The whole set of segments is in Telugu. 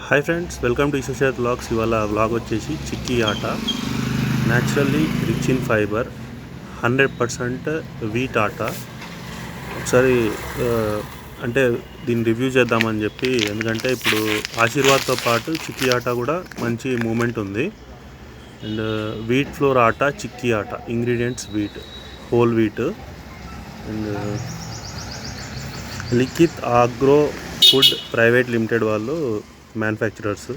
హాయ్ ఫ్రెండ్స్, వెల్కమ్ టు ఇషోషియర్ వ్లాగ్స్. ఇవాళ వ్లాగ్ వచ్చేసి చిక్కీ atta, naturally rich in fibre, 100% wheat atta. ఒకసారి అంటే దీన్ని రివ్యూ చేద్దామని చెప్పి, ఎందుకంటే ఇప్పుడు ఆశీర్వాద్తో పాటు చిక్కీ ఆటా కూడా మంచి మూమెంట్ ఉంది. అండ్ వీట్ ఫ్లోర్ ఆటా, చిక్కీ atta, ingredients wheat, whole wheat. And Likhith agro food private limited వాళ్ళు మ్యానుఫ్యాక్చరర్స్.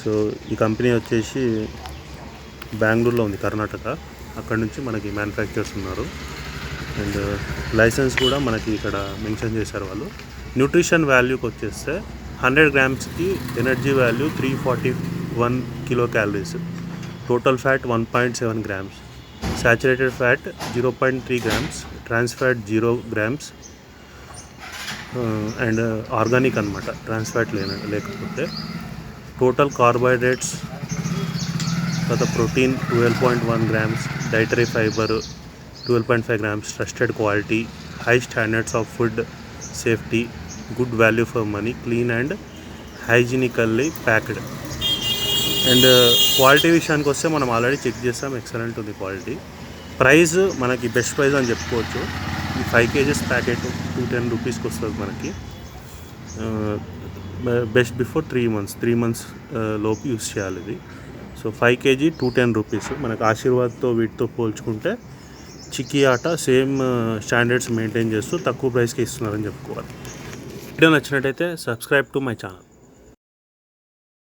సో ఈ కంపెనీ వచ్చేసి బెంగళూరులో ఉంది, కర్ణాటక. అక్కడ నుంచి మనకి మ్యానుఫ్యాక్చరర్స్ ఉన్నారు. అండ్ లైసెన్స్ కూడా మనకి ఇక్కడ మెన్షన్ చేశారు వాళ్ళు. న్యూట్రిషన్ వాల్యూకి వచ్చేస్తే 100 గ్రామ్స్కి energy value 341 kilo calories, total fat 1.7 grams, saturated fat 0.3 grams, trans fat 0 grams. And organic అనమాట, ట్రాన్స్ ఫ్యాట్ లేకపోతే. టోటల్ కార్బోహైడ్రేట్స్, తర్వాత protein 12.1 grams, dietary fibre 12.5 grams, trusted quality, high standards of food safety, good value for money, clean and hygienically packed. And quality విషయానికి వస్తే మనం ఆల్రెడీ చెక్ చేస్తాం, ఎక్సలెంట్ ఉంది క్వాలిటీ. ప్రైస్ మనకి బెస్ట్ ప్రైస్ అని చెప్పుకోవచ్చు. ఈ 5 kgs ప్యాకెట్ 210 రూపీస్కి వస్తుంది మనకి. బెస్ట్ బిఫోర్ 3 months లోపు యూస్ చేయాలి ఇది. So 5 kg 210 rupees. మనకు ఆశీర్వాద్తో వీటితో పోల్చుకుంటే చిక్కీ ఆటా సేమ్ స్టాండర్డ్స్ మెయింటైన్ చేస్తూ తక్కువ ప్రైస్కి ఇస్తున్నారని చెప్పుకోవాలి. వీడియో నచ్చినట్టయితే సబ్స్క్రైబ్ టు మై ఛానల్.